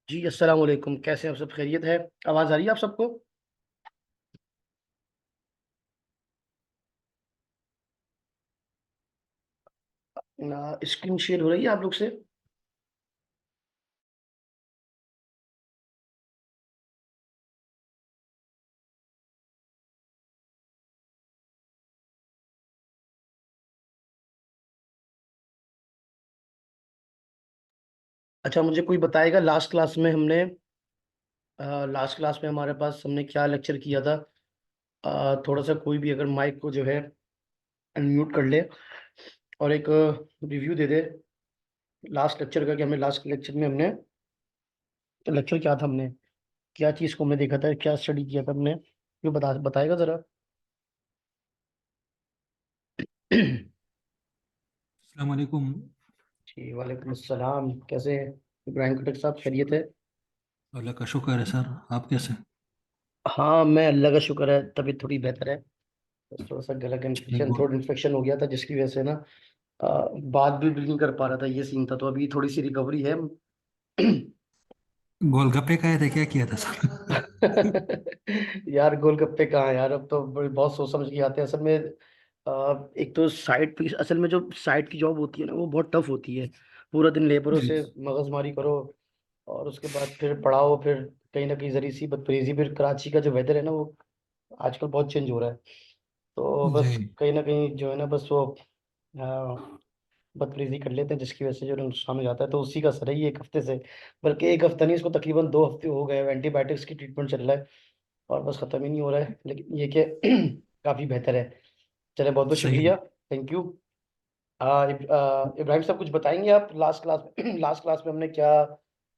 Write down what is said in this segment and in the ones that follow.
जी अस्सलाम वालेकुम। कैसे हैं आप? सब खैरियत है? आवाज़ आ रही है आप सबको? स्क्रीन शेयर हो रही है आप लोग से? अच्छा, मुझे कोई बताएगा लास्ट क्लास में हमारे पास हमने क्या लेक्चर किया था? थोड़ा सा कोई भी अगर माइक को जो है अनम्यूट कर ले और एक रिव्यू दे दे लास्ट लेक्चर का, कि हमने लास्ट लेक्चर में हमने लेक्चर क्या था, हमने क्या चीज़ को हमने देखा था, क्या स्टडी किया था हमने, ये बताएगा ज़रा। अस्सलाम वालेकुम। जी वालेकुम अस्सलाम। कैसे हैं इब्राहिम खटक साहब? खैरियत है? अल्लाह का शुक्र है सर। आप कैसे हैं? हाँ, मैं अल्लाह का शुक्र है, तबीयत थोड़ी बेहतर है। बस थोड़ा सा गला का चलिए इन्फेक्शन, बहुत थ्रोट इन्फेक्शन हो गया था, जिसकी वजह से ना बात भी नहीं कर पा रहा था, ये सीन था। तो अभी थोड़ी सी रिकवरी है। गोलगप्पे खाए थे, क्या किया था सर? यार गोलगप्पे कहाँ यार, अब तो बहुत सोच समझ के आते हैं असल में। एक तो साइड की, असल में जो साइड की जॉब होती है ना, वो बहुत टफ होती है। पूरा दिन लेबरों जी से मगजमारी करो, और उसके बाद फिर पढ़ाओ, फिर कहीं ना कहीं जरी सी बदतमीजी। फिर कराची का जो वेदर है ना, वो आजकल बहुत चेंज हो रहा है। तो बस जी कहीं ना कहीं जो है ना, बस वो बदतमीजी कर लेते हैं, जिसकी वजह से जो नुकसान हो जाता है। तो उसी का असर है ये एक हफ्ते से, बल्कि एक हफ्ता नहीं, इसको तकरीबन 2 हफ्ते हो गए। एंटीबायोटिक्स की ट्रीटमेंट चल रहा है और बस खत्म ही नहीं हो रहा है, लेकिन ये कि काफी बेहतर है। चले, बहुत बहुत सही। शुक्रिया। Thank you. इब्राहिम साहब, कुछ बताएंगे आप? लास्ट क्लास में लास्ट क्लास में हमने क्या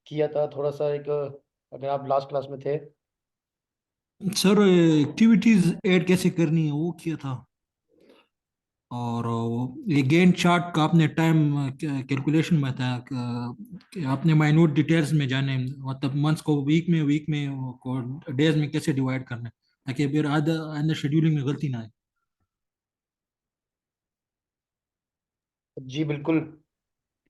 किया था? थोड़ा सा एक, अगर आप लास्ट क्लास में थे। सर एक्टिविटीज ऐड कैसे करनी है वो किया था। और ये गैंट चार्ट का आपने टाइम कैलकुलेशन बताया कि आपने माइन्यूट डिटेल्स में जाने, मतलब मंथ्स को वीक में को डेज में कैसे डिवाइड करना है, ताकि फिर आधा अंदर शेड्यूलिंग में गलती ना आए। जी बिल्कुल।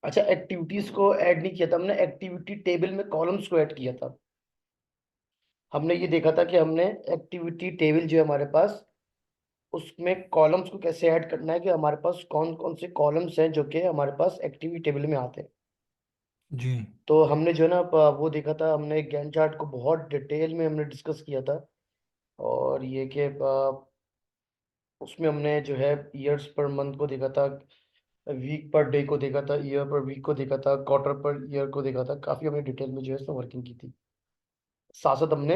अच्छा, एक्टिविटीज को ऐड नहीं किया था हमने, एक्टिविटी टेबल में कॉलम्स को ऐड किया था। हमने ये देखा था कि हमने एक्टिविटी टेबल जो है हमारे पास, उसमें कॉलम्स को कैसे ऐड करना है, कि हमारे पास कौन कौन से कॉलम्स हैं जो कि हमारे पास एक्टिविटी टेबल में आते हैं। जी तो हमने जो है ना वो देखा था, हमने गैंट चार्ट को बहुत डिटेल में हमने डिस्कस किया था। और ये कि उसमें हमने जो है ईयर्स पर मंथ को देखा था, वीक पर डे को देखा था, ईयर पर वीक को देखा था, क्वार्टर पर ईयर को देखा था। काफी हमने डिटेल में जो है इसमें वर्किंग की थी। साथ साथ हमने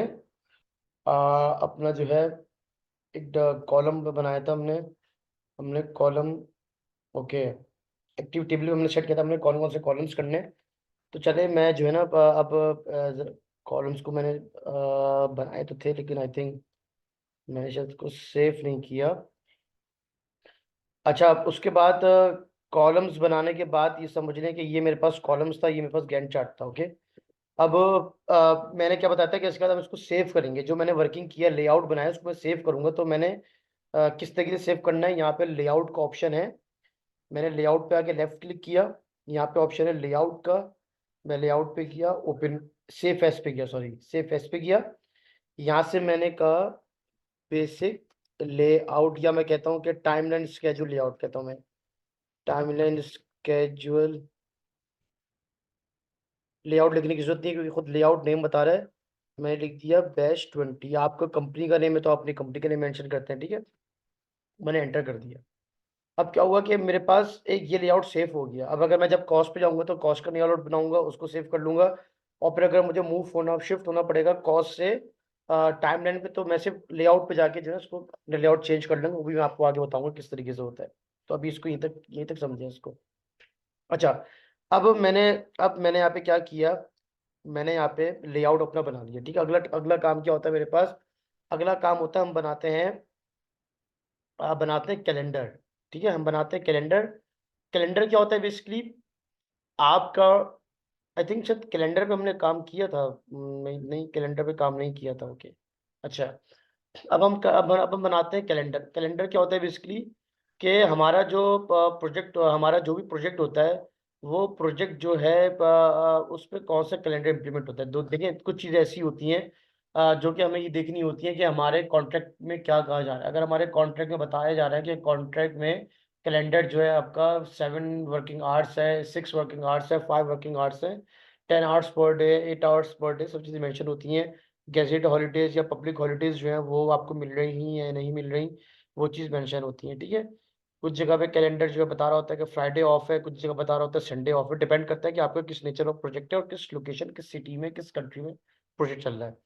अपना जो है एक कॉलम बनाया था हमने। हमने कॉलम, ओके, एक्टिव टेबल में हमने सेट किया था हमने कौन कौन से कॉलम्स करने हैं। तो चले, मैं जो है ना अब कॉलम्स को मैंने बनाए तो थे, लेकिन आई थिंक मैंने शायद उसको सेव नहीं किया। अच्छा, अब उसके बाद कॉलम्स बनाने के बाद ये समझ लें कि ये मेरे पास कॉलम्स था, ये मेरे पास गैंट चार्ट था। ओके। अब मैंने क्या बताया था कि इसके बाद हम इसको सेव करेंगे। जो मैंने वर्किंग किया, लेआउट बनाया, उसको मैं सेव करूंगा। तो मैंने किस तरीके से सेव करना है, यहाँ पे लेआउट का ऑप्शन है। मैंने लेआउट पे आके लेफ्ट क्लिक किया, यहाँ पे ऑप्शन है लेआउट का। मैं लेआउट पे किया, ओपन, सेव एज पे किया, सॉरी सेव एज पे किया। यहाँ से मैंने कहा बेसिक लेआउट, या मैं कहता हूँ कि टाइमलाइन स्केड्यूल लेआउट कहता हूँ मैं। टाइमलाइन स्केड्यूल लेआउट लिखने की जरूरत नहीं है, क्योंकि खुद लेआउट नेम बता रहा है। मैंने लिख दिया बैश 20। आपका कंपनी का नेम है तो अपनी कंपनी का नेम मेंशन करते हैं, ठीक है। मैंने एंटर कर दिया। अब क्या हुआ कि मेरे पास एक ये लेआउट सेव हो गया। अब अगर मैं जब कॉस्ट पे जाऊंगा तो कॉस्ट का नया लेआउट बनाऊंगा, उसको सेव कर लूंगा। और फिर अगर मुझे मूव होना, शिफ्ट होना पड़ेगा कॉस्ट से टाइमलाइन पे, तो मैं सिर्फ लेआउट पे जाके जो है उसको लेआउट चेंज कर लूंगा। वो भी मैं आपको आगे बताऊंगा किस तरीके से होता है। तो अभी इसको यहीं तक समझें इसको। अच्छा, अब मैंने अब मैंने यहाँ पे क्या किया, मैंने यहाँ पे लेआउट अपना बना लिया, ठीक है। अगला अगला काम क्या होता है मेरे पास? अगला काम होता है, हम बनाते हैं कैलेंडर। ठीक है, हम बनाते हैं कैलेंडर। कैलेंडर क्या होता है बेसिकली? आपका, आई थिंक शायद कैलेंडर पे हमने काम किया था। नहीं नहीं, कैलेंडर पे काम नहीं किया था। ओके। अच्छा, अब हम बनाते हैं कैलेंडर। कैलेंडर क्या होता है बेसिकली? कि हमारा जो प्रोजेक्ट, हमारा जो भी प्रोजेक्ट होता है, वो प्रोजेक्ट जो है उस पर कौन सा कैलेंडर इंप्लीमेंट होता है। दो देखिए, कुछ चीज़ें ऐसी होती हैं जो कि हमें ये देखनी होती है कि हमारे कॉन्ट्रैक्ट में क्या कहा जा रहा है। अगर हमारे कॉन्ट्रैक्ट में बताया जा रहा है कि कॉन्ट्रैक्ट में कैलेंडर जो है आपका 7 वर्किंग आवर्स है, 6 वर्किंग आवर्स है, 5 वर्किंग आवर्स है, 10 hours per day, 8 hours per day, सब चीज़ें मेंशन होती हैं। गैजेट हॉलीडेज या पब्लिक हॉलीडेज जो है वो आपको मिल रही हैं या नहीं मिल रही, वो चीज़ मेंशन होती है। ठीक है, कुछ जगह पे कैलेंडर जो है बता रहा होता है कि फ्राइडे ऑफ है, कुछ जगह बता रहा होता है संडे ऑफ है। डिपेंड करता है कि आपका किस नेचर ऑफ प्रोजेक्ट है और किस लोकेशन, किस सिटी में, किस कंट्री में प्रोजेक्ट चल रहा है।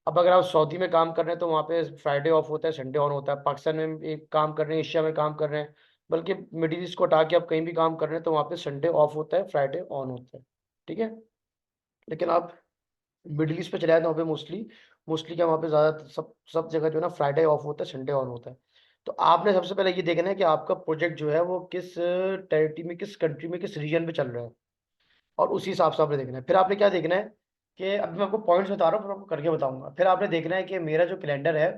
अब अगर आप सऊदी में काम कर रहे हैं तो वहाँ पे फ्राइडे ऑफ होता है, संडे ऑन होता है। पाकिस्तान में एक काम कर रहे हैं, एशिया में काम कर रहे हैं, बल्कि मिडिल ईस्ट को हटा के आप कहीं भी काम कर रहे हैं तो वहाँ पे संडे ऑफ होता है, फ्राइडे ऑन होता है। ठीक है, लेकिन आप मिडिल ईस्ट पे चले जाए तो वहाँ पे मोस्टली मोस्टली क्या, वहाँ पे ज़्यादा सब सब जगह जो है ना फ्राइडे ऑफ होता है, संडे ऑन होता है। तो आपने सबसे पहले ये देखना है कि आपका प्रोजेक्ट जो है वो किस टेरिटरी में, किस कंट्री में, किस रीजन में चल रहा है, और उसी हिसाब से आपने देखना है। फिर आपने क्या देखना है कि अभी मैं आपको पॉइंट्स बता रहा हूँ, फिर आपको करके बताऊंगा। फिर आपने देखना है कि मेरा जो कैलेंडर है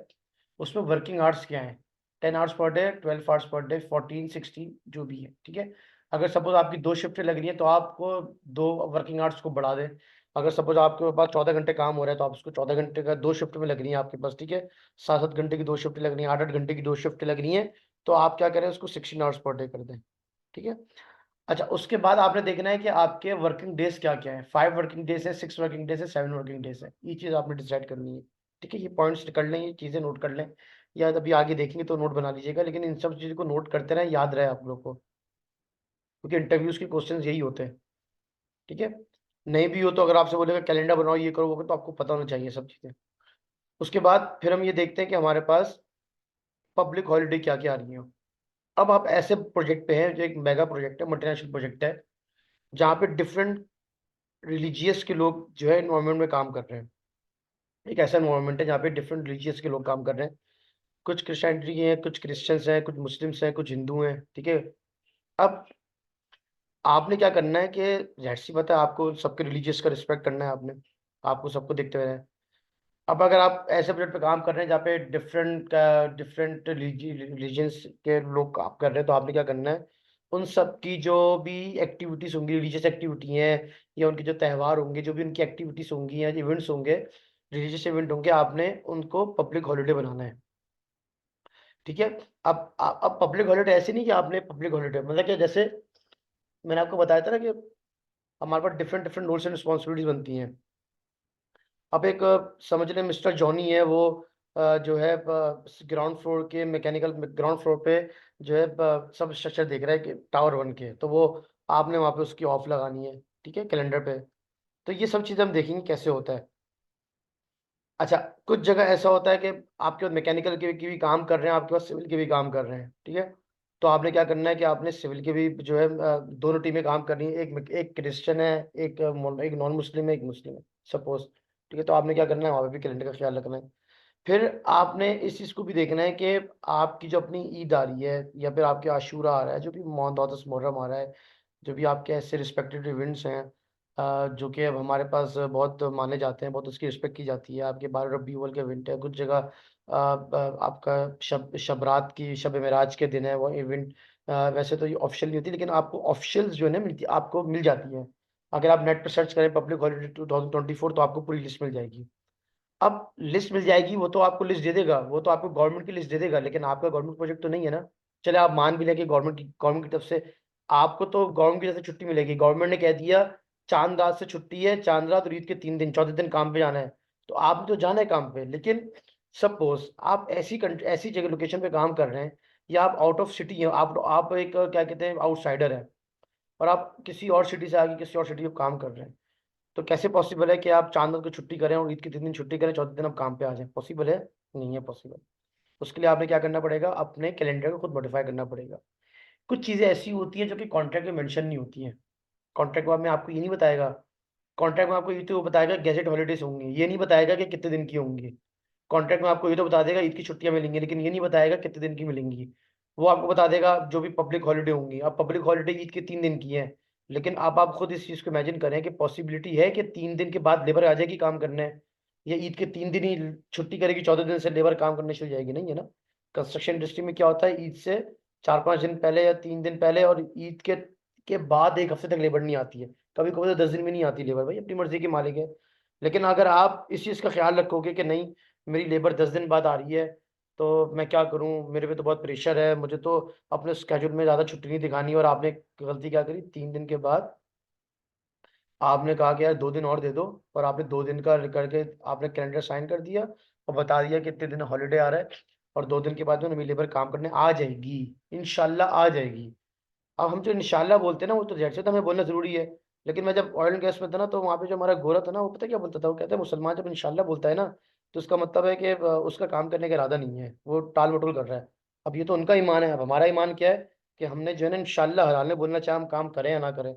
उसमें वर्किंग आवर्स क्या है। 10 hours per day, 12 hours per day, 14, 16 जो भी है। ठीक है, अगर सपोज आपकी 2 शिफ्टें लग रही है तो आपको 2 वर्किंग आवर्स को बढ़ा दें। अगर सपोज आपके पास 14 घंटे काम हो रहा है तो आप उसको 14 घंटे का 2 शिफ्ट में लग रही है आपके पास। ठीक है, 7-7 घंटे की 2 शिफ्टें लग रही हैं, 8-8 घंटे की 2 शिफ्टें लग रही हैं, तो आप क्या करें, उसको 16 आवर्स पर डे कर दें। ठीक है, अच्छा, उसके बाद आपने देखना है कि आपके वर्किंग डेज क्या क्या है। 5 वर्किंग डेज है, 6 वर्किंग डेज है, 7 वर्किंग डेज है, ये चीज़ आपने डिसाइड करनी है। ठीक है, ये पॉइंट्स कर लें, ये चीज़ें नोट कर लें, या अभी आगे देखेंगे तो नोट बना लीजिएगा, लेकिन इन सब चीज़ों को नोट करते रहें, याद रहे आप लोग को, क्योंकि इंटरव्यूज के क्वेश्चन यही होते हैं। ठीक है, नहीं भी हो तो अगर आपसे बोलेगा कैलेंडर बनाओ, ये करो वो करो, तो आपको पता होना चाहिए सब चीज़ें। उसके बाद फिर हम ये देखते हैं कि हमारे पास पब्लिक हॉलीडे क्या क्या आ रही हैं। अब आप ऐसे प्रोजेक्ट पे हैं जो एक मेगा प्रोजेक्ट है, मल्टीनेशनल प्रोजेक्ट है, जहाँ पे डिफरेंट रिलीजियस के लोग जो है इन्वायरमेंट में काम कर रहे हैं। एक ऐसा इन्वायरमेंट है जहाँ पे डिफरेंट रिलीजियस के लोग काम कर रहे हैं। कुछ क्रिश्चियनिटी के हैं, कुछ क्रिश्चियंस हैं, कुछ मुस्लिम्स हैं, कुछ हिंदू हैं। ठीक है, अब आपने क्या करना है कि जाहिर सी बात है, आपको सबके रिलीजियस का रिस्पेक्ट करना है। आपने आपको सबको देखते हुए रहना है। अब अगर आप ऐसे प्रोजेक्ट पे काम कर रहे हैं जहाँ पे डिफरेंट डिफरेंट रिलीजन्स के लोग काम कर रहे हैं, तो आपने क्या करना है, उन सब की जो भी एक्टिविटीज होंगी, रिलीजियस एक्टिविटी हैं, या उनके जो त्यौहार होंगे, जो भी उनकी एक्टिविटीज होंगी या इवेंट्स होंगे, रिलीजियस इवेंट होंगे, आपने उनको पब्लिक हॉलीडे बनाना है। ठीक है, अब पब्लिक हॉलीडे ऐसे नहीं कि आपने पब्लिक हॉलीडे मतलब कि जैसे मैंने आपको बताया था ना कि हमारे पास different different roles and responsibilities बनती हैं। अब एक समझ लें मिस्टर जॉनी है, वो जो है ग्राउंड फ्लोर के मैकेनिकल ग्राउंड फ्लोर पे जो है सब स्ट्रक्चर देख रहा है कि टावर 1 के, तो वो आपने वहाँ पे उसकी ऑफ लगानी है। ठीक है, कैलेंडर पे। तो ये सब चीज़ें हम देखेंगे कैसे होता है। अच्छा, कुछ जगह ऐसा होता है कि आपके पास मैकेनिकल के भी काम कर रहे हैं, आपके पास सिविल के भी काम कर रहे हैं। ठीक है, तो आपने क्या करना है कि आपने सिविल के भी जो है दोनों टीमें काम करनी है। एक एक क्रिश्चियन है, एक नॉन मुस्लिम है, एक मुस्लिम है सपोज। ठीक है, तो आपने क्या करना है, वहाँ पे भी कैलेंडर का ख्याल रखना है। फिर आपने इस चीज़ को भी देखना है कि आपकी जो अपनी ईद आ रही है, या फिर आपके आशूरा आ रहा है, जो भी मुहर्रम आ रहा है, जो भी आपके ऐसे रिस्पेक्टेड इवेंट्स हैं जो कि अब हमारे पास बहुत माने जाते हैं, बहुत उसकी रिस्पेक्ट की जाती है। आपके 12 रबी अव्वल के इवेंट है, कुछ जगह आपका शब रात की, शब मेराज के दिन है वो इवेंट। वैसे तो ये ऑफिशियल नहीं होती, लेकिन आपको ऑफिशियल्स जो है ना मिलती, आपको मिल जाती है। अगर आप नेट पर सर्च करें पब्लिक हॉलीडे 2024 तो आपको पूरी लिस्ट मिल जाएगी। अब लिस्ट मिल जाएगी, वो तो आपको लिस्ट दे देगा, वो तो आपको गवर्नमेंट की लिस्ट दे देगा, लेकिन आपका गवर्नमेंट प्रोजेक्ट तो नहीं है ना। चले आप मान भी लें कि गवर्नमेंट की तरफ से आपको तो गवर्नमेंट की तरफ से छुट्टी मिलेगी, गवर्नमेंट ने कह दिया चांद रात से छुट्टी है, चांद रात और ईद के 3 दिन, चौथे दिन काम पे जाना है, तो आपने तो जाना है काम पे। लेकिन सपोज आप ऐसी जगह लोकेशन पे काम कर रहे हैं, या आप आउट ऑफ सिटी हैं, आप एक क्या कहते हैं आउटसाइडर है, और आप किसी और सिटी से आगे किसी और सिटी में काम कर रहे हैं, तो कैसे पॉसिबल है कि आप चांद रात को छुट्टी करें और ईद के 3 दिन छुट्टी करें, चौथे दिन आप काम पे आ जाएं? पॉसिबल है? नहीं है पॉसिबल। उसके लिए आपने क्या करना पड़ेगा, अपने कैलेंडर को खुद मॉडिफाई करना पड़ेगा। कुछ चीज़ें ऐसी होती हैं जो कि कॉन्ट्रैक्ट में मेंशन नहीं होती हैं। कॉन्ट्रैक्ट में आपको ये नहीं बताएगा, कॉन्ट्रैक्ट में आपको ये तो बताएगा गैजेट हॉलीडेज होंगी, ये नहीं बताएगा कि कितने दिन की होंगी। कॉन्ट्रैक्ट में आपको ये तो बता देगा ईद की छुट्टियां मिलेंगी, लेकिन ये नहीं बताएगा कितने दिन की मिलेंगी। वो आपको बता देगा जो भी पब्लिक हॉलीडे होंगी। अब पब्लिक हॉलीडे ईद के 3 दिन की है, लेकिन अब आप खुद इस चीज़ को इमेजिन करें कि पॉसिबिलिटी है कि 3 दिन के बाद लेबर आ जाएगी काम करने, या ईद के 3 दिन ही छुट्टी करेगी, चौथे दिन से लेबर काम करने शुरू हो जाएगी? नहीं है ना। कंस्ट्रक्शन इंडस्ट्री में क्या होता है, ईद से 4-5 दिन पहले या 3 दिन पहले और के बाद एक हफ्ते तक लेबर नहीं आती है, कभी कभी तो 10 दिन में नहीं आती लेबर, भाई अपनी मर्जी के मालिक है। लेकिन अगर आप इस चीज़ का ख्याल रखोगे कि नहीं मेरी लेबर 10 दिन बाद आ रही है, तो मैं क्या करूं, मेरे पे तो बहुत प्रेशर है, मुझे तो अपने स्केड्यूल में ज़्यादा छुट्टी नहीं दिखानी, और आपने गलती क्या करी, 3 दिन के बाद आपने कहा कि यार 2 दिन और दे दो, और आपने 2 दिन का करके आपने कैलेंडर साइन कर दिया और बता दिया कि इतने दिन हॉलीडे आ रहा है, और 2 दिन के बाद में नई लेबर काम करने आ जाएगी, इंशाल्लाह आ जाएगी। अब हम जो इंशाल्लाह बोलते हैं ना, वो तो जैसे तो हमें बोलना जरूरी है। लेकिन मैं जब ऑयल एंड गैस में था ना, तो वहाँ पे जो हमारा गोरा था ना, वो पता क्या बोलता था, वो कहता है मुसलमान जब इंशाल्लाह बोलता है ना, तो उसका मतलब है कि उसका काम करने का इरादा नहीं है, वो टाल मटोल कर रहा है। अब ये तो उनका ईमान है, अब हमारा ईमान क्या है कि हमने जो है ना इंशाल्लाह हलाल में बोलना, चाहे हम काम करें या ना करें,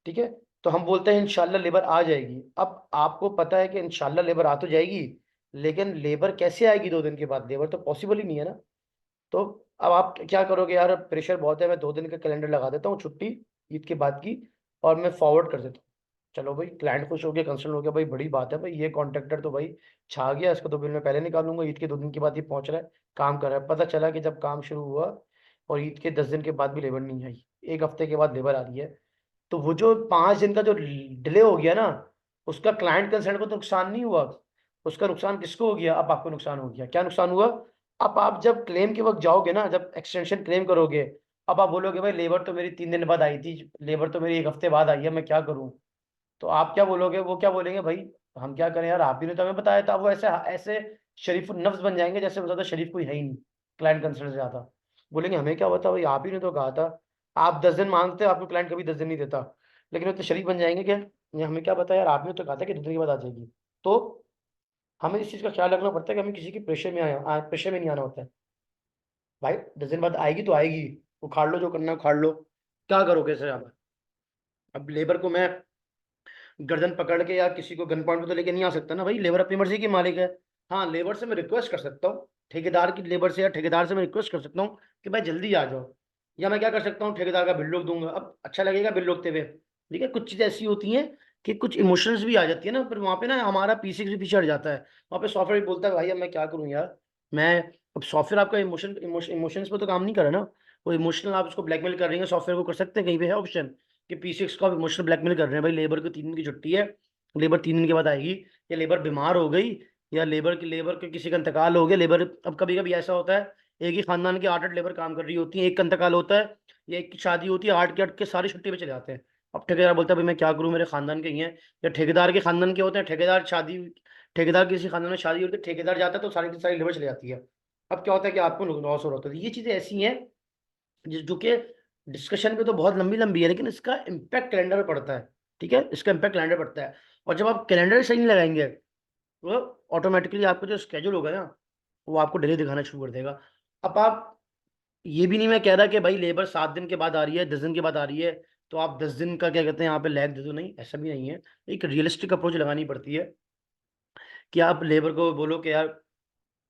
ठीक है। तो हम बोलते हैं इंशाल्लाह लेबर आ जाएगी। अब आपको पता है कि इंशाल्लाह लेबर आ तो जाएगी, लेकिन लेबर कैसे आएगी 2 दिन के बाद, लेबर तो पॉसिबल ही नहीं है ना। तो अब आप क्या करोगे, यार प्रेशर बहुत है, मैं 2 दिन का कैलेंडर लगा देता हूँ छुट्टी ईद के बाद की, और मैं फॉरवर्ड कर देता हूँ। चलो भाई, क्लाइंट खुश हो गया, कंसर्न हो गया, भाई बड़ी बात है भाई, ये कॉन्ट्रैक्टर तो भाई छा गया, इसको तो बिल मैं पहले निकालूंगा, ईद के 2 दिन के बाद ये पहुंच रहा है, काम कर रहा है। पता चला कि जब काम शुरू हुआ और ईद के 10 दिन के बाद भी लेबर नहीं आई, एक हफ्ते के बाद लेबर आ रही है, तो वो जो 5 दिन का जो डिले हो गया ना, उसका क्लाइंट कंसर्न को तो नुकसान नहीं हुआ, उसका नुकसान किसको हो गया, अब आपको नुकसान हो गया। क्या नुकसान हुआ, अब आप जब क्लेम के वक्त जाओगे ना, जब एक्सटेंशन क्लेम करोगे, अब आप बोलोगे भाई लेबर तो मेरी 3 दिन बाद आई थी, लेबर तो मेरी एक हफ्ते बाद आई है, मैं क्या करूं। तो आप क्या बोलोगे, वो क्या बोलेंगे, भाई हम क्या करें यार, आप ही ने तो हमें बताया था। वो ऐसे ऐसे शरीफ नफ्स बन जाएंगे जैसे वो ज्यादा शरीफ कोई है ही नहीं, क्लाइंट कंसर्न से ज्यादा। बोलेंगे हमें क्या बता भाई, आप ही ने तो कहा था। आप 10 दिन मांगते हो, आपको क्लाइंट कभी 10 दिन नहीं देता, लेकिन वो तो शरीफ बन जाएंगे क्या, ये हमें क्या पता यार, आपने तो कहा था कि 2 दिन के बाद आ जाएगी। तो हमें इस चीज का ख्याल रखना पड़ता है कि हमें किसी की प्रेशर में प्रेशर में नहीं आना होता है। भाई 10 दिन बाद आएगी तो आएगी, उखाड़ लो जो करना है उखाड़ लो, क्या करोगे सर आप। अब लेबर को मैं गर्दन पकड़ के या किसी को गन पॉइंट पे तो लेके नहीं आ सकता ना भाई, लेबर अपनी मर्जी की मालिक है। हाँ, लेबर से मैं रिक्वेस्ट कर सकता हूँ, ठेकेदार की लेबर से या ठेकेदार से मैं रिक्वेस्ट कर सकता हूँ कि भाई जल्दी आ जाओ, या मैं क्या कर सकता हूँ, ठेकेदार का बिल रोक दूंगा। अब अच्छा लगेगा बिल रोकते हुए, ठीक है। कुछ चीजें ऐसी होती हैं कि कुछ इमोशंस भी आ जाती है ना, पर वहाँ पे ना हमारा पीसी भी पीछे हट जाता है, वहाँ पे सॉफ्टवेयर भी बोलता है भाई अब मैं क्या करूँ यार, मैं अब सॉफ्टवेयर आपका इमोशंस पे तो काम नहीं कर रहा ना, वो इमोशनल आप उसको ब्लैकमेल कर रही है, सॉफ्टवेयर को कर सकते हैं, कहीं पे है ऑप्शन कि P6 को आप इमोशनल ब्लैकमेल कर रहे हैं, भाई लेबर को 3 दिन की छुट्टी है, लेबर 3 दिन के बाद आएगी, या लेबर बीमार हो गई, या लेबर के किसी का इंतकाल हो गया, लेबर अब कभी कभी ऐसा होता है एक ही खानदान के 8-8 लेबर काम कर रही होती है, एक का इंतकाल होता है या एक की शादी होती है, 8 के 8 के सारी छुट्टी पे चले जाते हैं। अब ठेकेदार बोलता है भाई मैं क्या करूं, मेरे खानदान के ही हैं, या ठेकेदार के खानदान के होते हैं, ठेकेदार किसी खानदान में शादी होती है, ठेकेदार जाता है तो सारी की सारी लेबर चली जाती है। अब क्या होता है कि आपको लॉस हो रहा होता है। ये चीजें ऐसी हैं जो कि डिस्कशन पे तो बहुत लंबी लंबी है, लेकिन इसका इम्पैक्ट कैलेंडर पे पड़ता है, ठीक है, इसका इम्पैक्ट कैलेंडर पड़ता है। और जब आप कैलेंडर सही नहीं लगाएंगे, तो ऑटोमेटिकली आपका जो स्केड्यूल होगा ना, वो आपको डिले दिखाना शुरू कर देगा। अब आप, ये भी नहीं मैं कह रहा कि भाई लेबर 7 दिन के बाद आ रही है, 10 दिन के बाद आ रही है, तो आप 10 दिन का क्या कहते हैं यहाँ पे लैग दे दो, नहीं ऐसा भी नहीं है। एक रियलिस्टिक अप्रोच लगानी पड़ती है कि आप लेबर को बोलो कि यार,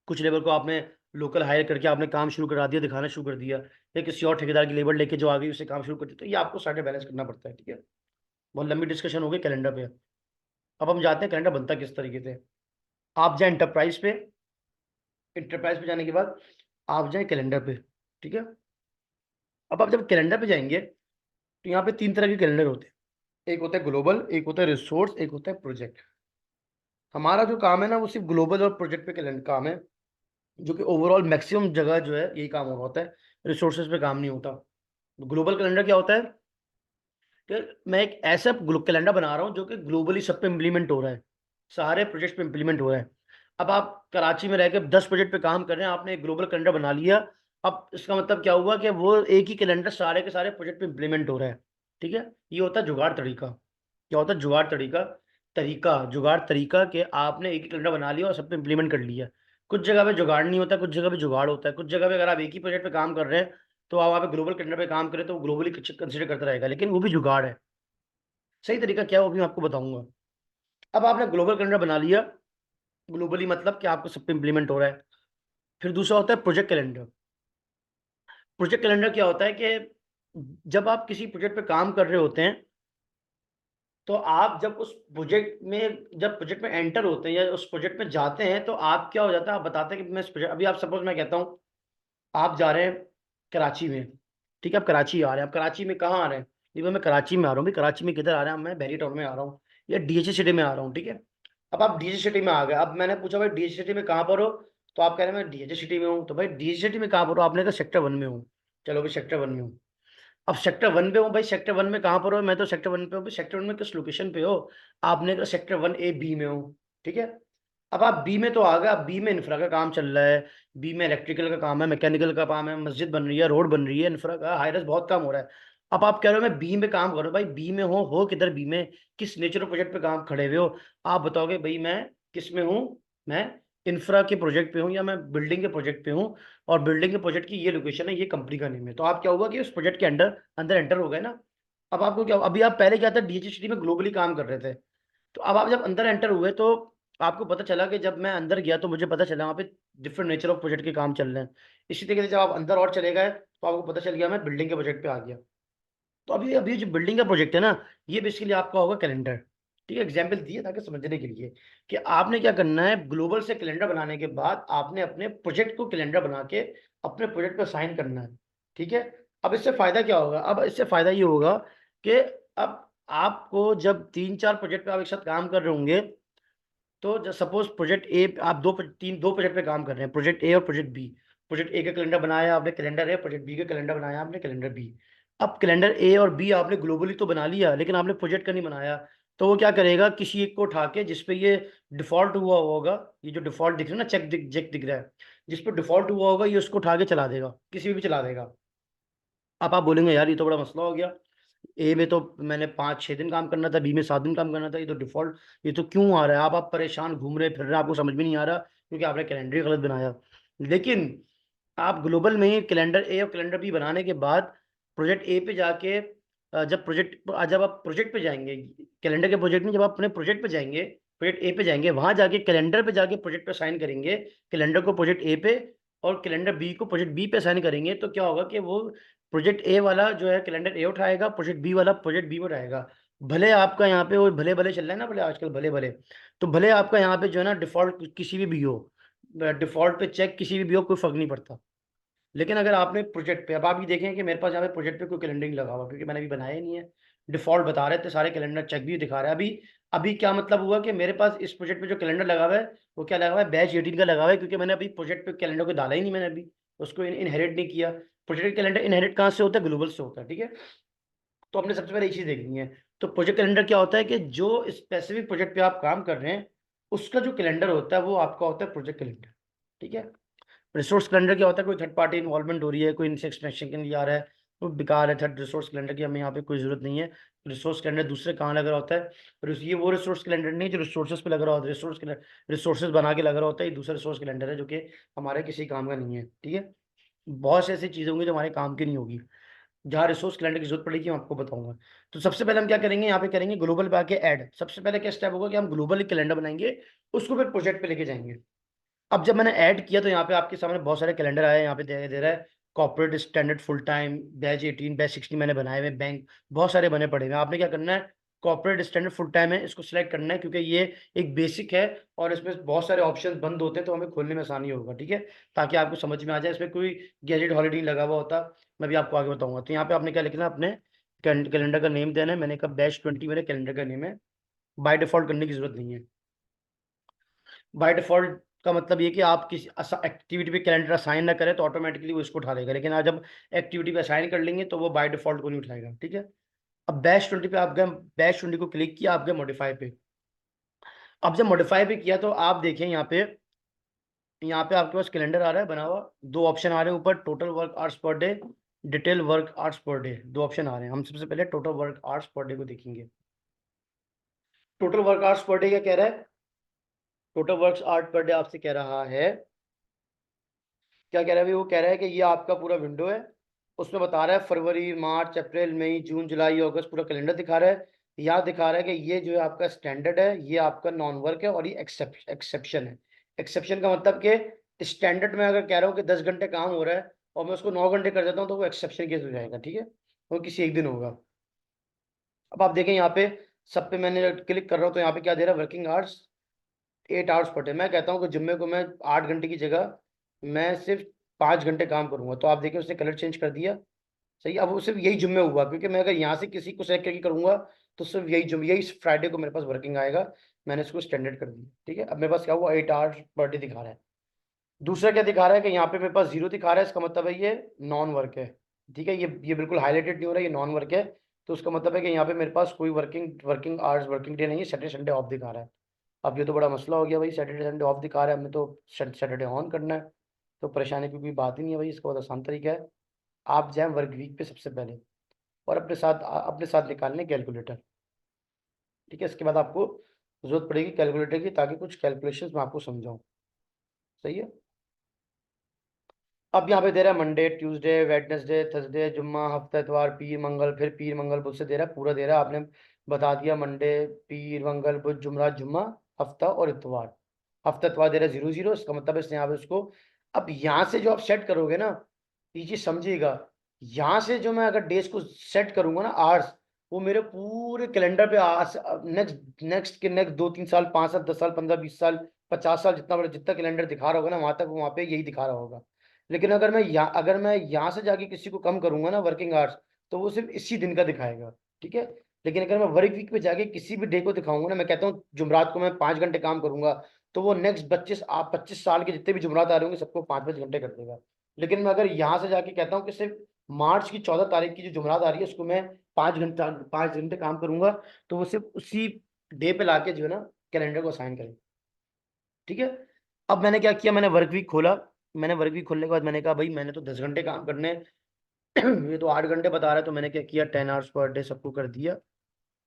कुछ लेबर को आपने लोकल हायर करके आपने काम शुरू करा दिया, दिखाना शुरू कर दिया, या किसी और ठेकेदार की लेबर लेके जो आ गई उससे काम शुरू कर दिया, तो ये आपको सारे बैलेंस करना पड़ता है, ठीक है। बहुत लंबी डिस्कशन हो गई कैलेंडर पे। अब हम जाते हैं कैलेंडर बनता किस तरीके से। आप जाए इंटरप्राइज पे, इंटरप्राइज पे जाने के बाद आप जाए कैलेंडर पे, ठीक है। अब आप जब कैलेंडर पे जाएंगे, तो यहाँ पे 3 तरह के कैलेंडर होते हैं, एक होता है ग्लोबल, एक होता है रिसोर्स, एक होता है प्रोजेक्ट। हमारा जो काम है ना, वो सिर्फ ग्लोबल और प्रोजेक्ट पे कैलेंडर काम है, जो कि ओवरऑल मैक्सिमम जगह जो है यही काम हो रहा होता है, रिसोर्सेज पे काम नहीं होता। ग्लोबल कैलेंडर क्या होता है कि मैं एक ऐसा कैलेंडर बना रहा हूँ जो कि ग्लोबली सब पे इम्प्लीमेंट हो रहा है, सारे प्रोजेक्ट पे इम्प्लीमेंट हो रहा है। अब आप कराची में रहकर 10 प्रोजेक्ट पे काम कर रहे हैं, आपने एक ग्लोबल कैलेंडर बना लिया। अब इसका मतलब क्या हुआ कि वो एक ही कैलेंडर सारे के सारे प्रोजेक्ट पे इम्प्लीमेंट हो रहा है, ठीक है। ये होता है जुगाड़ तरीका। क्या होता है जुगाड़ तरीका, जुगाड़ तरीका कि आपने एक ही कैलेंडर बना लिया और सब पे इम्प्लीमेंट कर लिया। कुछ जगह पे जुगाड़ नहीं होता, कुछ जगह पे जुगाड़ होता है। कुछ जगह पे अगर आप एक ही प्रोजेक्ट पे काम कर रहे हैं, तो आप वहाँ पे ग्लोबल कैलेंडर पे काम करें तो ग्लोबली कंसिडर करता रहेगा, लेकिन वो भी जुगाड़ है। सही तरीका क्या है वो भी मैं आपको बताऊंगा। अब आपने ग्लोबल कैलेंडर बना लिया, ग्लोबली मतलब कि आपको सब पे इम्प्लीमेंट हो रहा है। फिर दूसरा होता है प्रोजेक्ट कैलेंडर। प्रोजेक्ट कैलेंडर क्या होता है कि जब आप किसी प्रोजेक्ट पे काम कर रहे होते हैं, तो आप जब उस प्रोजेक्ट में, जब प्रोजेक्ट में एंटर होते हैं या उस प्रोजेक्ट में जाते हैं, तो आप क्या हो जाता है, आप बताते हैं कि मैं इस प्रोजेक्ट, अभी आप सपोज मैं कहता हूँ आप जा रहे हैं कराची में, ठीक है, आप कराची आ रहे हैं, आप कराची में कहाँ आ रहे हैं, नहीं भाई मैं कराची में आ रहा हूँ, भाई कराची में किधर आ रहा हूँ, मैं बैरी टाउन में आ रहा हूँ या डीएचए सिटी में आ रहा हूँ, ठीक है। अब आप डीएचए सिटी में आ गए, अब मैंने पूछा भाई डीएचए सिटी में कहाँ पर हो, तो आप कह रहे हैं मैं डीएचए सिटी में हूँ, तो भाई डीएचए सिटी में कहाँ पर हो, आपने कहा सेक्टर 1 में हूँ। चलो भाई सेक्टर 1 में हूँ। अब सेक्टर 1 पे हूँ भाई, सेक्टर 1 में कहाँ पर हो, मैं तो सेक्टर 1 पे हूँ, सेक्टर 1 में किस लोकेशन पे हो, आपने कहा सेक्टर 1A बी में हूँ, ठीक है। अब आप बी में तो आ गए, अब बी में इंफ्रा का काम चल रहा है, बी में इलेक्ट्रिकल का काम है, मैकेनिकल का काम है, मस्जिद बन रही है, रोड बन रही है, इंफ्रा का हाईरेस बहुत काम हो रहा है। अब आप कह रहे हो मैं बी में काम कर रहा हूँ, भाई बी में हो किधर बी में, किस नेचर ऑफ प्रोजेक्ट पे काम खड़े हुए हो, आप बताओगे भाई मैं किस में हूँ, मैं इंफ्रा के प्रोजेक्ट पे हूँ या मैं बिल्डिंग के प्रोजेक्ट पे हूँ, और बिल्डिंग के प्रोजेक्ट की ये लोकेशन है, ये कंपनी का नेम है, तो आप क्या हुआ कि उस प्रोजेक्ट के अंडर अंदर एंटर हो गए ना। अब आपको क्या, अभी आप पहले क्या था डीएचसीटी में ग्लोबली काम कर रहे थे, तो अब आप जब अंदर एंटर हुए तो आपको पता चला कि जब मैं अंदर गया तो मुझे पता चला वहाँ पे डिफरेंट नेचर ऑफ प्रोजेक्ट के काम चल रहे हैं। इसी तरीके से जब आप अंदर और चले गए तो आपको पता चल गया मैं बिल्डिंग के प्रोजेक्ट पे आ गया। तो अभी अभी जो बिल्डिंग का प्रोजेक्ट है ना, ये बेसिकली आपका होगा कैलेंडर, ठीक है। एग्जाम्पल दिए ताकि समझने के लिए कि आपने क्या करना है, ग्लोबल से कैलेंडर बनाने के बाद आपने अपने प्रोजेक्ट को कैलेंडर बना के अपने प्रोजेक्ट पर साइन करना है, ठीक है। अब इससे फायदा क्या होगा, अब इससे फायदा ये होगा कि अब आपको जब 3-4 प्रोजेक्ट पे आप एक साथ काम कर रहे होंगे, तो जब सपोज प्रोजेक्ट ए आप दो प्रोजेक्ट पे काम कर रहे हैं, प्रोजेक्ट ए और प्रोजेक्ट बी, प्रोजेक्ट ए का कैलेंडर बनाया आपने, कैलेंडर है, प्रोजेक्ट बी का कैलेंडर बनाया आपने, कैलेंडर बी। अब कैलेंडर ए और बी आपने ग्लोबली तो बना लिया, लेकिन आपने प्रोजेक्ट का नहीं बनाया, तो वो क्या करेगा, किसी एक को उठा के जिसपे ये डिफॉल्ट हुआ होगा, ये जो डिफॉल्ट दिख रहा है ना, चेक दिख रहा है, जिस पर डिफॉल्ट हुआ होगा ये उसको उठा के चला देगा, किसी भी चला देगा। अब आप बोलेंगे यार ये तो बड़ा मसला हो गया, ए में तो मैंने 5-6 दिन काम करना था, बी में 7 दिन काम करना था, ये तो डिफॉल्ट, ये तो क्यों आ रहा है, आप परेशान घूम रहे फिर रहे, आपको समझ में नहीं आ रहा क्योंकि आपने कैलेंडर ही गलत बनाया। लेकिन आप ग्लोबल में ही कैलेंडर ए और कैलेंडर बी बनाने के बाद प्रोजेक्ट ए पे जाके जब आप प्रोजेक्ट पे जाएंगे, कैलेंडर के प्रोजेक्ट में जब आप अपने प्रोजेक्ट पे जाएंगे, प्रोजेक्ट ए पे जाएंगे, वहां जाके कैलेंडर पे जाके प्रोजेक्ट पे साइन करेंगे, कैलेंडर को प्रोजेक्ट ए पे और कैलेंडर बी को प्रोजेक्ट बी पे साइन करेंगे, तो क्या होगा कि वो प्रोजेक्ट ए वाला जो है कैलेंडर ए उठाएगा, प्रोजेक्ट बी वाला प्रोजेक्ट बी में उठाएगा। भले आपका यहाँ पे वो भले भले चल रहा है ना, भले आजकल भले भले, तो भले आपका यहाँ पे जो है ना डिफॉल्ट किसी भी हो, डिफॉल्ट पे चेक किसी भी हो, कोई फर्क नहीं पड़ता। लेकिन अगर आपने प्रोजेक्ट पे, अब आप ये देखें कि मेरे पास यहाँ पे प्रोजेक्ट पे कोई कैलेंडर नहीं लगा हुआ क्योंकि मैंने अभी बनाया ही नहीं है, डिफॉल्ट बता रहे थे सारे कैलेंडर, चेक भी दिखा रहा है अभी। अभी क्या मतलब हुआ कि मेरे पास इस प्रोजेक्ट पे जो कैलेंडर लगा हुआ है वो क्या लगा हुआ है, बैच 18 का लगा हुआ है, क्योंकि मैंने अभी प्रोजेक्ट पे कैलेंडर को डाला ही नहीं, मैंने अभी उसको इनहेरिट नहीं किया। प्रोजेक्ट कैलेंडर इनहेरिट कहाँ से होता है, ग्लोबल से होता है, ठीक है। तो हमने सबसे पहले ये चीज देखनी है। तो प्रोजेक्ट कैलेंडर क्या होता है कि जो स्पेसिफिक प्रोजेक्ट पे आप काम कर रहे हैं उसका जो कैलेंडर होता है वो आपका होता है प्रोजेक्ट कैलेंडर, ठीक है। रिसोर्स कैलेंडर क्या होता है, कोई थर्ड पार्टी इन्वॉल्वमेंट हो रही है, कोई इनसे एक्सट्रैक्शन के लिए आ रहा है, वो बेकार है, थर्ड रिसोर्स कैलेंडर की हमें यहाँ पे कोई जरूरत नहीं है। रिसोर्स कैलेंडर दूसरे कहाँ लग रहा होता है, ये वो रिसोर्स कैलेंडर नहीं जो रिसोर्सेज पे लग रहा होता है, रिसोर्सेज बना के लग रहा होता है, ये दूसरा रिसोर्स कैलेंडर है जो कि हमारे किसी काम का नहीं है, ठीक है। बहुत से ऐसी चीज़ें होंगी जो हमारे काम की नहीं होगी, जहाँ रिसोर्स कैलेंडर की जरूरत पड़ेगी मैं आपको बताऊंगा। तो सबसे पहले हम क्या करेंगे, यहाँ पे करेंगे ग्लोबल पे आके ऐड, सबसे पहले क्या स्टेप होगा कि हम ग्लोबल कैलेंडर बनाएंगे, उसको फिर प्रोजेक्ट पे लेके जाएंगे। अब जब मैंने ऐड किया तो यहाँ पे आपके सामने बहुत सारे कैलेंडर आए, यहाँ पे दे रहा है corporate standard full time, batch 18, batch 16 मैंने बनाए हुए, बैंक बहुत सारे बने पड़े हुए हैं। आपने क्या करना है, कॉर्पोरेट स्टैंडर्ड फुल टाइम है, इसको सिलेक्ट करना है क्योंकि ये एक बेसिक है और इसमें बहुत सारे ऑप्शन बंद होते हैं तो हमें खोलने में आसानी होगा, ठीक है, ताकि आपको समझ में आ जाए, इसमें कोई गैजेट हॉलीडे नहीं लगा हुआ होता। मैं भी आपको आगे बताऊंगा। तो यहाँ पे आपने क्या लिखना है, अपने कैलेंडर का नेम देना है, मैंने कहा बैच 20 मेरे कैलेंडर का नेम है, बाय डिफॉल्ट करने की जरूरत नहीं है। बाय डिफॉल्ट का मतलब ये कि आप किसी एक्टिविटी पे कैलेंडर असाइन ना करें तो ऑटोमेटिकली वो इसको उठा लेगा, लेकिन आज जब एक्टिविटी पे असाइन कर लेंगे तो वो बाय डिफॉल्ट को नहीं उठाएगा, ठीक है। अब बैच 20 पे आप गए, बैच 20 को क्लिक किया, आप गए मॉडिफाई पे। अब जब मॉडिफाई पे किया तो आप देखें यहाँ पे आपके पास कैलेंडर आ रहा है बना हुआ, दो ऑप्शन आ रहे हैं ऊपर, total work hours per day, detail work hours per day, दो ऑप्शन आ रहे हैं। हम सबसे पहले total work hours per day को देखेंगे। Total work hours per day क्या कह रहा है, total work hours per day आपसे कह रहा है, क्या कह रहा है भाई, वो कह रहा है कि ये आपका पूरा विंडो है, उसमें बता रहा है फरवरी मार्च अप्रैल मई जून जुलाई अगस्त, पूरा कैलेंडर दिखा रहा है। यहाँ दिखा रहा है कि ये जो है आपका स्टैंडर्ड है, ये आपका नॉन वर्क है और ये एक्सेप्शन है। एक्सेप्शन का मतलब कि स्टैंडर्ड में अगर कह रहा हूँ कि 10 घंटे काम हो रहा है और मैं उसको 9 घंटे कर देता हूँ तो वो एक्सेप्शन केस हो जाएगा, ठीक है, वो किसी एक दिन होगा। अब आप देखें यहाँ पे सब पे मैंने क्लिक कर रहा हूँ तो यहाँ पे क्या दे रहा है, working hours 8 hours per day. मैं कहता हूँ कि जुम्मे को मैं 8 घंटे की जगह मैं सिर्फ 5 घंटे काम करूंगा, तो आप देखिए उसने कलर चेंज कर दिया, सही है। अब वो सिर्फ यही जुम्मे हुआ, क्योंकि मैं अगर यहाँ से किसी को सेलेक्ट करके करूंगा तो सिर्फ यही जुम्मे, यही फ्राइडे को मेरे पास वर्किंग आएगा। मैंने इसको स्टैंडर्ड कर दिया, ठीक है। अब मेरे पास क्या हुआ, 8 आवर्स पर डे दिखा रहा है। दूसरा क्या दिखा रहा है कि यहाँ पे मेरे पास 0 दिखा रहा है, इसका मतलब है ये नॉन वर्क है, ठीक है। ये बिल्कुल हाईलाइटेड नहीं हो रहा है, ये नॉन वर्क है। तो उसका मतलब है कि यहाँ पे मेरे पास कोई working working hours working day नहीं है, सैटरडे संडे ऑफ दिखा रहा है। अब ये तो बड़ा मसला हो गया भाई, सैटरडे संडे ऑफ दिखा रहा है, हमें तो सैटरडे ऑन करना है। तो परेशानी की कोई बात ही नहीं है भाई, इसका बहुत आसान तरीका है। आप जाए वर्क वीक पे सबसे पहले, और अपने साथ निकालने कैलकुलेटर, ठीक है। इसके बाद आपको जरूरत पड़ेगी कैलकुलेटर की, ताकि कुछ कैलकुलेशंस मैं आपको समझाऊं, सही है। अब यहाँ पे दे रहा है मंडे, ट्यूसडे, वेडनेसडे, थर्सडे, जुम्मा, हफ्ता, इतवार, पीर, मंगल, फिर पीर, मंगल, बुध से दे रहा है, पूरा दे रहा है। आपने बता दिया मंडे, पीर, मंगल, बुध, जुमरात, जुम्मा, हफ्ता और इतवार। हफ्ता इतवार दे रहा है 0 0, इसका मतलब है इसने यहाँ पे उसको। अब यहाँ से जो आप सेट करोगे ना, ये चीज समझिएगा, यहाँ से जो मैं अगर डेज को सेट करूंगा ना, आवर्स, वो मेरे पूरे कैलेंडर पे नेक्स्ट नेक्स्ट के नेक्स्ट 2 3 साल, 5 साल, 10 साल, 15 20 साल, 50 साल, जितना बड़ा जितना कैलेंडर दिखा रहा होगा ना, वहां तक वहां पे यही दिखा रहा होगा। लेकिन अगर मैं यहाँ से जाके किसी को कम करूंगा ना वर्किंग आवर्स, तो वो सिर्फ इसी दिन का दिखाएगा, ठीक है। लेकिन अगर मैं वर्क वीक पे जाके किसी भी डे को दिखाऊंगा ना, मैं कहता हूँ जुमरात को मैं 5 घंटे काम करूंगा, तो वो नेक्स्ट 25 साल के जितने भी जुमरात आ रहे होंगे सबको 5 5 घंटे कर देगा। लेकिन मैं अगर यहाँ से जाके कहता हूँ कि सिर्फ मार्च की 14 तारीख की जो जुमरात आ रही है उसको मैं 5 घंटे काम करूंगा, तो वो सिर्फ उसी डे पे लाके जो है ना कैलेंडर को असाइन करेगा, ठीक है। अब मैंने क्या किया, मैंने वर्क वीक खोला। मैंने वर्क वीक खोलने के बाद मैंने कहा भाई मैंने तो 10 घंटे काम करने हैं। ये तो 8 घंटे बता रहा है, तो मैंने क्या किया, 10 आवर्स पर डे सबको कर दिया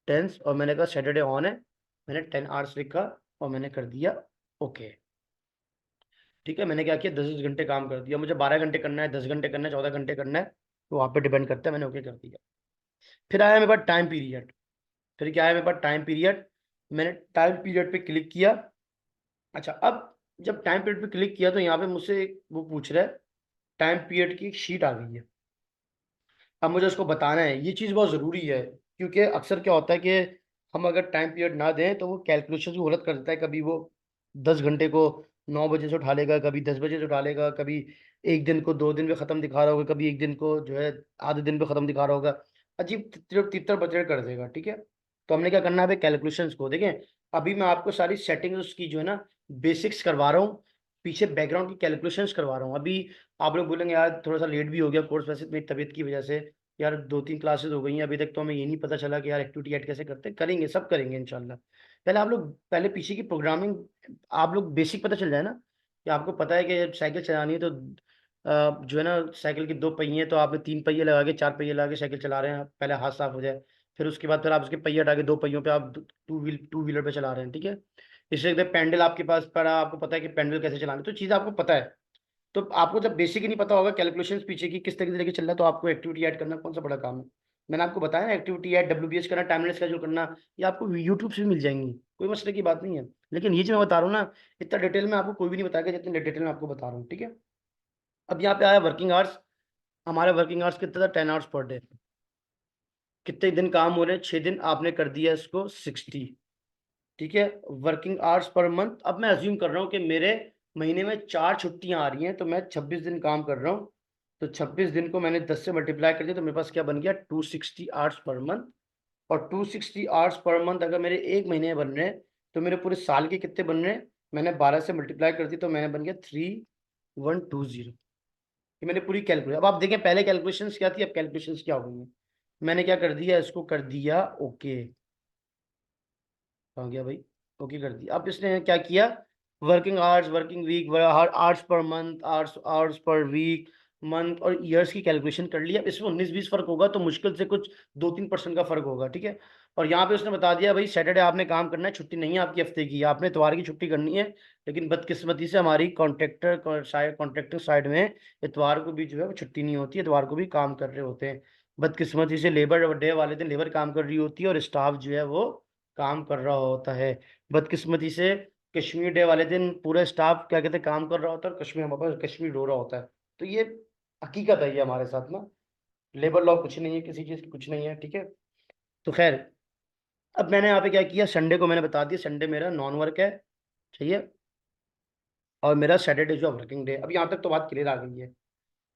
टेंस, और मैंने कहा सैटरडे ऑन है, मैंने 10 आवर्स लिखा और मैंने कर दिया ओके, ठीक है। मैंने क्या किया, 10 10 घंटे काम कर दिया। मुझे 12 घंटे करना है, 10 घंटे करना है, 14 घंटे करना है, तो वहाँ पे डिपेंड करता है, मैंने ओके कर दिया। फिर आया मेरे पास टाइम पीरियड। फिर क्या आया मेरे पास, टाइम पीरियड। मैंने टाइम पीरियड पे क्लिक किया। अच्छा, अब जब टाइम पीरियड पे क्लिक किया तो यहाँ पे मुझसे वो पूछ रहा है, टाइम पीरियड की एक शीट आ गई है। अब मुझे उसको बताना है, ये चीज़ बहुत ज़रूरी है, क्योंकि अक्सर क्या होता है कि हम अगर टाइम पीरियड ना दें तो वो कैलकुलेशन को गलत कर देता है। कभी वो 10 घंटे को 9 बजे से उठा लेगा, कभी 10 बजे से उठा लेगा, कभी एक दिन को 2 दिन में ख़त्म दिखा रहा होगा, कभी एक दिन को जो है आधे दिन पे ख़त्म दिखा रहा होगा। अजीब तितर तितर बजर कर देगा, ठीक है। तो हमने क्या करना है, कैलकुलेशंस को देखें। अभी मैं आपको सारी सेटिंग्स उसकी जो है ना बेसिक्स करवा रहा हूँ, पीछे बैकग्राउंड की कैलकुलेशंस करवा रहा हूँ। अभी आप लोग बोलेंगे यार थोड़ा सा लेट भी हो गया कोर्स, वैसे मेरी तबीयत की वजह से यार 2 3 क्लासेस हो गई हैं अभी तक, तो हमें ये नहीं पता चला कि यार एक्टिविटी ऐड कैसे करते हैं। करेंगे, सब करेंगे इंशाल्लाह। पहले पीछे की प्रोग्रामिंग आप लोग बेसिक पता चल जाए ना, कि आपको पता है कि साइकिल चलानी है तो जो है ना साइकिल के 2 पहिए, तो आपने 3 पहिए लगा के 4 पहिए लगा के साइकिल चला रहे हैं, पहले हाथ साफ हो जाए। फिर उसके बाद फिर आप उसके पहिए हटा के 2 पहियों पे आप टू व्हीलर पे चला रहे हैं, ठीक है। इससे पेंडल आपके पास पड़ा, आपको पता है कि पेंडल कैसे चलाना है, तो चीज़ आपको पता है। तो आपको जब बेसिक ही नहीं पता होगा कैलकुलेशंस पीछे की किस तरीके से चल रहा है, तो आपको एक्टिविटी ऐड करना कौन सा बड़ा काम है। मैंने आपको बताया ना, एक्टिविटी ऐड, WBS करना, टाइमलाइन शेड्यूल करना, ये आपको यूट्यूब से भी मिल जाएंगी, कोई मसले की बात नहीं है। लेकिन ये जो मैं बता रहा हूँ ना, इतना डिटेल में आपको कोई भी नहीं बताएगा जितने डिटेल में आपको बता रहा हूँ, ठीक है। अब यहाँ पे आया वर्किंग आवर्स। हमारे वर्किंग आवर्स कितना था, 10 आवर्स पर डे। कितने दिन काम हो रहे हैं, 6 दिन, आपने कर दिया इसको 60, ठीक है। वर्किंग आवर्स पर मंथ, अब मैं अज्यूम कर रहा हूँ कि मेरे महीने में 4 छुट्टियां आ रही हैं, तो मैं 26 दिन काम कर रहा हूँ। तो 26 दिन को मैंने 10 से मल्टीप्लाई कर दिया, तो मेरे पास क्या बन गया, 260 आवर्स पर मंथ। और 260 आवर्स पर मंथ अगर मेरे एक महीने में बन रहे हैं, तो मेरे पूरे साल के कितने बन रहे हैं, मैंने 12 से मल्टीप्लाई कर दी, तो मैंने बन गया 3120। ये मैंने पूरी कैलकुलेट। अब आप देखें पहले कैलकुलेशंस क्या थी, अब कैलकुलेशंस क्या हो गई हैं। मैंने क्या कर दिया, इसको कर दिया ओके, हो गया भाई, ओके कर दिया। अब इसने क्या किया, working hours, working week, hours per month, hours hours per week, month और ईयर्स की कैलकुलेशन कर लिया। अब इसमें 19 20 फर्क होगा, तो मुश्किल से कुछ 2 3% का फर्क होगा, ठीक है। और यहाँ पे उसने बता दिया भाई सैटरडे आपने काम करना है, छुट्टी नहीं है आपकी हफ्ते की, आपने इतवार की छुट्टी करनी है। लेकिन बदकिस्मती से हमारी कॉन्ट्रैक्टर साइड में इतवार को भी जो है वो छुट्टी नहीं होती है, इतवार को भी काम कर रहे होते हैं। बदकिस्मती से लेबर डे वाले दिन लेबर काम कर रही होती है और स्टाफ जो है वो काम कर रहा होता है। बदकिस्मती से कश्मीर डे वाले दिन पूरा स्टाफ क्या कहते हैं काम कर रहा होता है, और कश्मीर हमारे पास कश्मीर रो रहा होता है। तो ये हकीकत है, ये हमारे साथ ना लेबर लॉ कुछ नहीं है, किसी चीज़ की कुछ नहीं है, ठीक है। तो खैर, अब मैंने यहाँ पे क्या किया, संडे को मैंने बता दिया संडे मेरा नॉन वर्क है, सही है। और मेरा सैटरडे जो वर्किंग डे, अब यहाँ तक तो बात क्लियर आ गई है।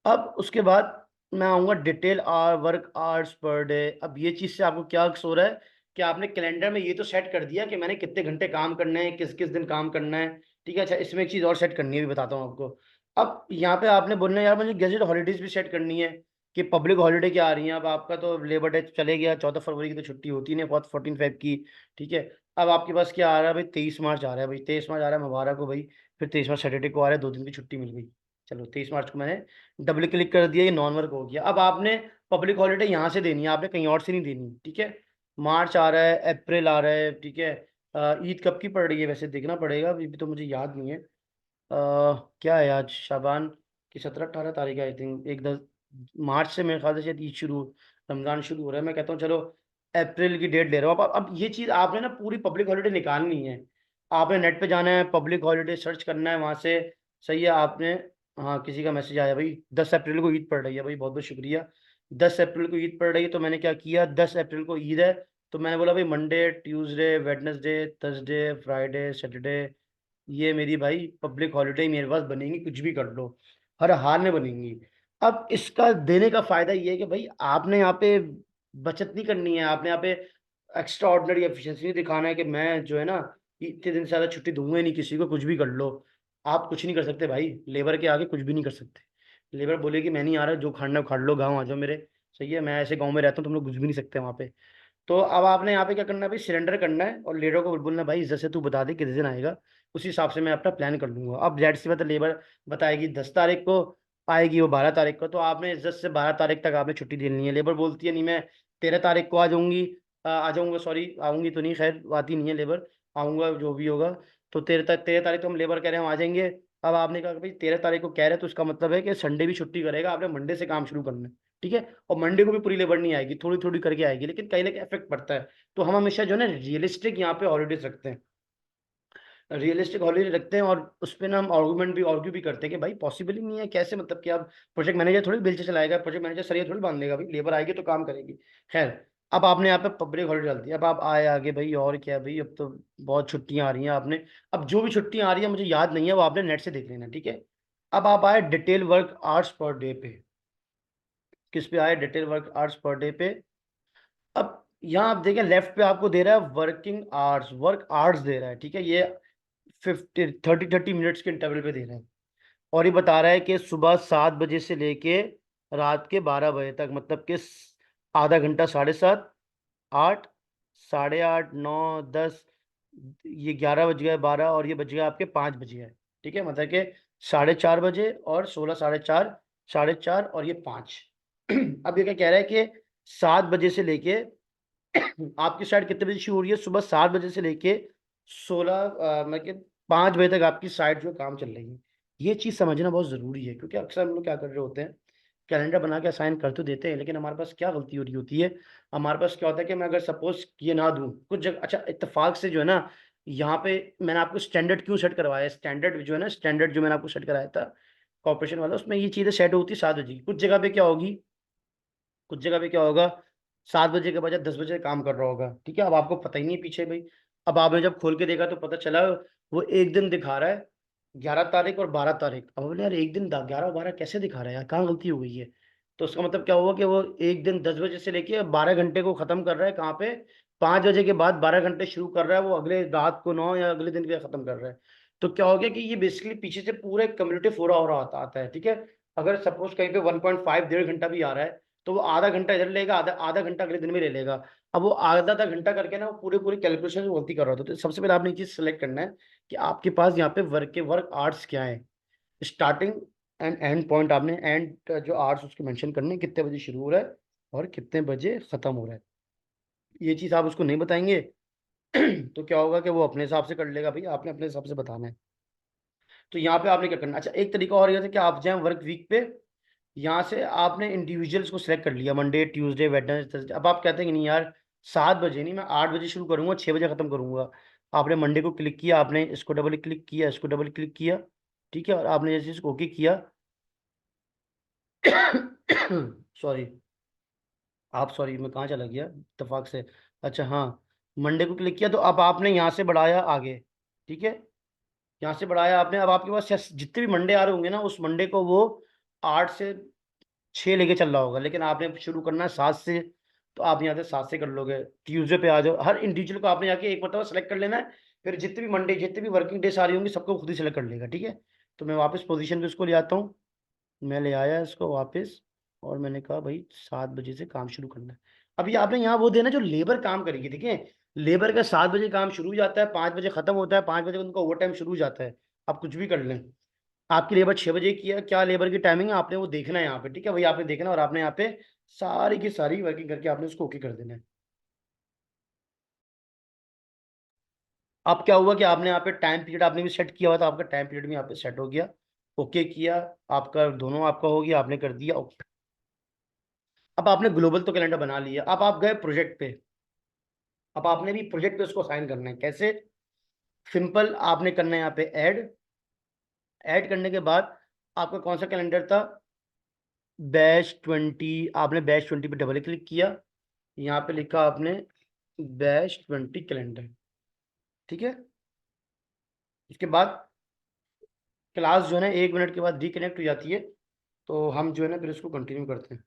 अब उसके बाद मैं आऊंगा detail work hours per day. अब ये चीज से आपको क्या हो रहा है कि आपने कैलेंडर में ये तो सेट कर दिया कि मैंने कितने घंटे काम करने हैं, किस किस दिन काम करना है, ठीक है। अच्छा, इसमें एक चीज और सेट करनी है, भी बताता हूँ आपको। अब यहाँ पे आपने बोलना है यार मुझे गैजेट हॉलीडेज भी सेट करनी है कि पब्लिक हॉलीडे क्या आ रही है। अब आपका तो लेबर डे चले गया, 14 फरवरी की तो छुट्टी होती नहीं, 14 फेब की, ठीक है। अब आपके पास क्या आ रहा है भाई, 23 मार्च आ रहा है भाई, 23 मार्च आ रहा है, मुबारक हो भाई। फिर 23 मार्च सैटरडे को आ रहा है, 2 दिन की छुट्टी मिल गई। चलो 23 मार्च को मैंने डबल क्लिक कर दिया, ये नॉन वर्क हो गया। अब आपने पब्लिक हॉलीडे यहाँ से देनी है, आपने कहीं और से नहीं देनी, ठीक है। मार्च आ रहा है, अप्रैल आ रहा है, ठीक है। ईद कब की पड़ रही है वैसे देखना पड़ेगा, अभी भी तो मुझे याद नहीं है। क्या है आज, शाबान की 17-18 तारीख है आई थिंक, एक 10 मार्च से मेरे ख्याल से शायद ईद शुरू, रमजान शुरू हो रहा है। मैं कहता हूँ चलो अप्रैल की डेट ले रहा हूँ। अब ये चीज़ आपने ना पूरी पब्लिक हॉलीडे निकालनी है। आपने नेट पे जाना है, पब्लिक हॉलीडे सर्च करना है वहां से। सही है आपने। हाँ, किसी का मैसेज आया भाई, 10 अप्रैल को ईद पड़ रही है भाई, बहुत बहुत शुक्रिया। 10 अप्रैल को ईद पड़ रही है, तो मैंने क्या किया, 10 अप्रैल को ईद है, तो मैंने बोला भाई Monday, Tuesday, Wednesday, Thursday, Friday, Saturday, ये मेरी भाई पब्लिक हॉलीडे मेरे पास बनेंगी, कुछ भी कर लो, हर हाल में बनेंगी। अब इसका देने का फायदा ये है कि भाई आपने यहाँ पे बचत नहीं करनी है, आपने यहाँ पे एक्स्ट्रा ऑर्डिनरी एफिशिएंसी नहीं दिखाना है कि मैं जो है ना इतने दिन से ज्यादा छुट्टी दूंगा ही नहीं किसी को, कुछ भी कर लो। आप कुछ नहीं कर सकते भाई, लेबर के आगे कुछ भी नहीं कर सकते। लेबर बोलेगी मैं नहीं आ रहा, जो खाना है खा लो, गाँव आ जाओ मेरे। सही है, मैं ऐसे गाँव में रहता हूँ, तुम लोग कुछ भी नहीं सकते वहाँ पे। तो अब आपने यहाँ पे क्या करना है भाई, सरेंडर करना है और लीडर को बोलना है, भाई जैसे तू बता दे किस दिन आएगा, उसी हिसाब से मैं अपना प्लान कर लूंगा। अब जेड सी बात है, लेबर बताएगी 10 तारीख को आएगी, वो 12 तारीख को, तो आपने इज्जत से 12 तारीख तक आपने छुट्टी देनी है। लेबर बोलती है नहीं मैं 13 तारीख को आ जाऊंगी, आ जाऊंगा, सॉरी आऊंगी तो नहीं, खैर आती नहीं है लेबर, आऊंगा जो भी होगा। तो 13 तारीख को हम लेबर कह रहे हैं हम आ जाएंगे। अब आपने कहा कि भाई 13 तारीख को कह रहे हैं, तो इसका मतलब है कि संडे भी छुट्टी करेगा, आपने मंडे से काम शुरू करना है, ठीक है। और मंडे को भी पूरी लेबर नहीं आएगी, थोड़ी थोड़ी करके आएगी, लेकिन कहीं ना कहीं इफेक्ट पड़ता है। तो हम हमेशा जो है ना रियलिस्टिक यहाँ पे हॉलीडेज रखते हैं, रियलिस्टिक हॉलीडे रखते हैं, और उस पर ना हम आर्गूमेंट भी आर्ग्यू भी करते हैं कि भाई पॉसिबल ही नहीं है, कैसे, मतलब कि अब प्रोजेक्ट मैनेजर थोड़ी बेलचे चलाएगा, प्रोजेक्ट मैनेजर सरिया थोड़ी बांध लेगा, भाई लेबर आएगी तो काम करेगी। खैर, अब आपने यहाँ पे पब्लिक हॉलीडे डाल दी, अब आप आए आगे भाई, और क्या भाई, अब तो बहुत छुट्टियां आ रही हैं आपने। अब जो भी छुट्टियां आ रही है मुझे याद नहीं है, वो आपने नेट से देख लेना, ठीक है। अब आप आए detail work hours per day पे, किस पे आए, detail work hours per day पे। अब यहाँ आप देखें लेफ्ट पे आपको दे रहा है वर्किंग आवर्स, वर्क आवर्स दे रहा है, ठीक है। ये 30-30 मिनट्स के इंटरवल पे दे रहा है, और ये बता रहा है कि सुबह 7 बजे से लेके रात के 12 बजे तक, मतलब कि आधा घंटा, 7:30, 8, 8:30, 9, 10, ये 11 बज गए, 12, और ये बज गया आपके 5 बज गए, ठीक है। मतलब कि 4:30 बजे और 16, 4:30, 4:30 और ये 5। अब ये क्या कह रहा है कि 7 बजे से लेके आपकी साइड कितने बजे शुरू हो रही है, सुबह 7 बजे से लेके 16, मतलब 5 बजे तक आपकी साइड जो काम चल रही है। ये चीज समझना बहुत जरूरी है, क्योंकि अक्सर हम लोग क्या कर रहे होते हैं, कैलेंडर बना के असाइन कर तो देते हैं, लेकिन हमारे पास क्या गलती हो रही होती है, हमारे पास क्या होता है कि मैं अगर सपोज ये ना दूं कुछ जगह, अच्छा इत्तेफाक से जो है ना, यहाँ पे मैंने आपको स्टैंडर्ड क्यों सेट करवाया है, स्टैंडर्ड जो है ना, स्टैंडर्ड जो मैंने आपको सेट कराया था कॉर्पोरेशन वाला, उसमें ये चीजें सेट होती 7 बजे की। कुछ जगह पे क्या होगी, कुछ जगह पे क्या होगा, 7 बजे के बजाय 10 बजे काम कर रहा होगा, ठीक है। अब आपको पता ही नहीं है पीछे भाई। अब आपने जब खोल के देखा तो पता चला वो एक दिन दिखा रहा है, 11 तारीख और 12 तारीख। अब बोले यार एक दिन 11 और 12 कैसे दिखा रहा है यार, कहाँ गलती हो गई है। तो उसका मतलब क्या हुआ कि वो एक दिन 10 बजे से लेके 12 घंटे को खत्म कर रहा है, कहाँ पे, 5 बजे के बाद 12 घंटे शुरू कर रहा है, वो अगले रात को 9 या अगले दिन के खत्म कर रहा है। तो क्या हो गया कि ये बेसिकली पीछे से पूरा कम्युनिटी पूरा हो रहा आता है, ठीक है। अगर सपोज कहीं पे 1.5 1.5 घंटा भी आ रहा है, तो वो आधा घंटा इधर लेगा, आधा आधा घंटा अगले दिन में ले लेगा। अब वो आधा आधा घंटा करके ना वो पूरे पूरी कैलकुलेशन गलती कर रहा था। तो सबसे पहले आपने ये चीज सेलेक्ट करना है कि आपके पास यहाँ पे वर्क आवर्स क्या है, स्टार्टिंग एंड एंड पॉइंट, आपने एंड जो आवर्स उसके मेंशन करने हैं, कितने बजे शुरू हो रहा है और कितने बजे खत्म हो रहा है। ये चीज आप उसको नहीं बताएंगे तो क्या होगा कि वो अपने हिसाब से कर लेगा, भाई आपने अपने हिसाब से बताना है। तो यहाँ पे आपने क्या करना है, अच्छा एक तरीका और ये था कि आप जाए वर्क वीक पे, यहाँ से आपने इंडिविजुअल्स को सिलेक्ट कर लिया, मंडे, ट्यूसडे, वेडनेसडे, थर्सडे। अब आप कहते हैं कि नहीं यार 7 बजे नहीं, मैं 8 बजे शुरू करूंगा, 6 बजे खत्म करूंगा। आपने मंडे को क्लिक किया, आपने इसको डबल क्लिक किया, इसको डबल क्लिक किया, ठीक है। और आपने जैसे इसको ओके किया सॉरी, आप सॉरी मैं कहाँ चला गया इत्तेफाक से, अच्छा हाँ, मंडे को क्लिक किया, तो अब आपने यहाँ से बढ़ाया आगे, ठीक है। यहाँ से बढ़ाया आपने, अब आपके पास जितने भी मंडे आ रहे होंगे ना, उस मंडे को वो 8 से 6 लेके चल रहा होगा, लेकिन आपने शुरू करना है 7 से, तो आप यहाँ से 7 से कर लोगे। ट्यूजडे पे आ जाओ, हर इंडिविजुअल को आपने जाके एक मरतबा सेलेक्ट कर लेना है, फिर जितने भी मंडे जितने भी वर्किंग डेज आ रही होंगी सबको खुद ही सेलेक्ट कर लेगा, ठीक है। तो मैं वापस पोजीशन पे उसको ले आता हूँ, मैं ले आया इसको वापस, और मैंने कहा भाई 7 बजे से काम शुरू करना है। अभी आपने यहाँ वो देना जो लेबर काम करेगी, ठीक है। लेबर का 7 बजे काम शुरू हो जाता है, 5 बजे खत्म होता है, 5 बजे उनका ओवर टाइम शुरू हो जाता है। आप कुछ भी कर लें, आपकी लेबर 6 बजे की है, क्या लेबर की टाइमिंग है आपने वो देखना है यहाँ पे, ठीक है। वही आपने देखना है, और आपने यहाँ पे सारी की सारी वर्किंग करके आपने उसको ओके कर देना है। अब क्या हुआ कि आपने यहाँ पे टाइम पीरियड आपने भी सेट किया हुआ था, आपका टाइम पीरियड भी यहाँ पे सेट हो गया, ओके किया, आपका दोनों आपका हो गया, आपने कर दिया ओके। अब आपने ग्लोबल तो कैलेंडर बना लिया, अब आप गए प्रोजेक्ट पे। अब आपने भी प्रोजेक्ट पे उसको साइन करना है, कैसे? सिंपल, आपने करना है यहाँ पे ऐड। ऐड करने के बाद आपका कौन सा कैलेंडर था? बैच 20। आपने बैच 20 पे डबल क्लिक किया, यहाँ पे लिखा आपने बैच 20 कैलेंडर, ठीक है। इसके बाद क्लास जो है ना 1 मिनट के बाद डिकनेक्ट हो जाती है, तो हम जो है ना फिर इसको कंटिन्यू करते हैं।